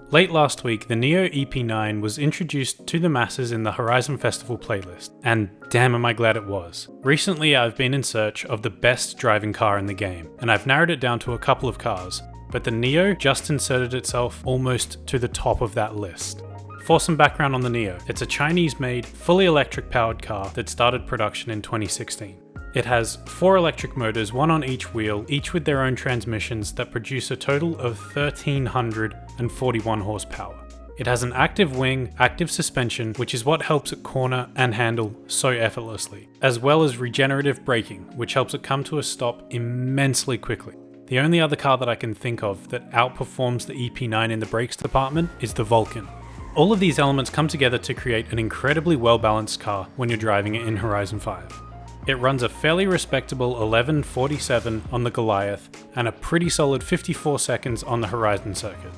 Late last week, the NIO EP9 was introduced to the masses in the Horizon Festival playlist, and damn am I glad it was. Recently I've been in search of the best driving car in the game, and I've narrowed it down to a couple of cars, but the NIO just inserted itself almost to the top of that list. For some background on the NIO, it's a Chinese-made, fully electric powered car that started production in 2016. It has 4 electric motors, one on each wheel, each with their own transmissions that produce a total of 1,341 horsepower. It has an active wing, active suspension, which is what helps it corner and handle so effortlessly, as well as regenerative braking, which helps it come to a stop immensely quickly. The only other car that I can think of that outperforms the EP9 in the brakes department is the Vulcan. All of these elements come together to create an incredibly well-balanced car when you're driving it in Horizon 5. It runs a fairly respectable 1147 on the Goliath and a pretty solid 54 seconds on the Horizon circuit.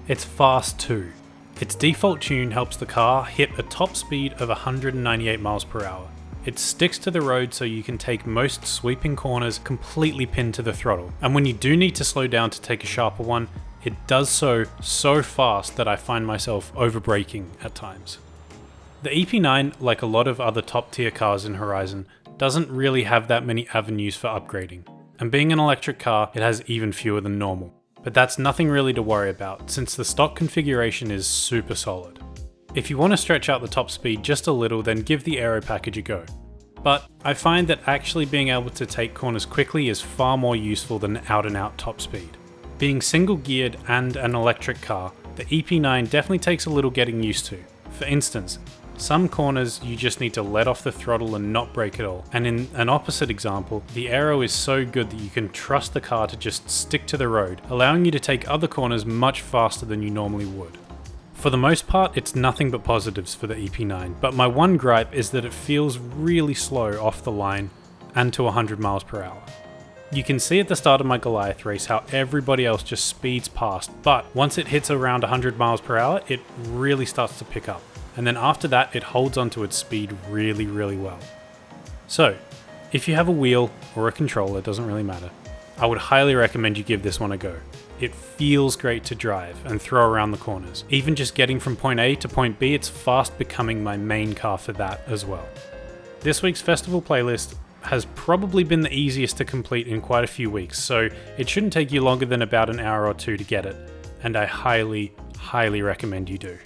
It's fast too. Its default tune helps the car hit a top speed of 198 miles per hour. It sticks to the road so you can take most sweeping corners completely pinned to the throttle, and when you do need to slow down to take a sharper one, it does so fast that I find myself over-braking at times. The EP9, like a lot of other top tier cars in Horizon, doesn't really have that many avenues for upgrading, and being an electric car, it has even fewer than normal. But that's nothing really to worry about, since the stock configuration is super solid. If you want to stretch out the top speed just a little, then give the aero package a go. But I find that actually being able to take corners quickly is far more useful than out and out top speed. Being single geared and an electric car, the EP9 definitely takes a little getting used to. For instance, some corners you just need to let off the throttle and not brake at all, and in an opposite example, the aero is so good that you can trust the car to just stick to the road, allowing you to take other corners much faster than you normally would. For the most part, it's nothing but positives for the EP9, but my one gripe is that it feels really slow off the line and to 100 miles per hour. You can see at the start of my Goliath race how everybody else just speeds past, but once it hits around 100 miles per hour, it really starts to pick up. And then after that, it holds onto its speed really well. So, if you have a wheel or a controller, it doesn't really matter, I would highly recommend you give this one a go. It feels great to drive and throw around the corners. Even just getting from point A to point B, it's fast becoming my main car for that as well. This week's festival playlist has probably been the easiest to complete in quite a few weeks, so it shouldn't take you longer than about an hour or two to get it, and I highly recommend you do.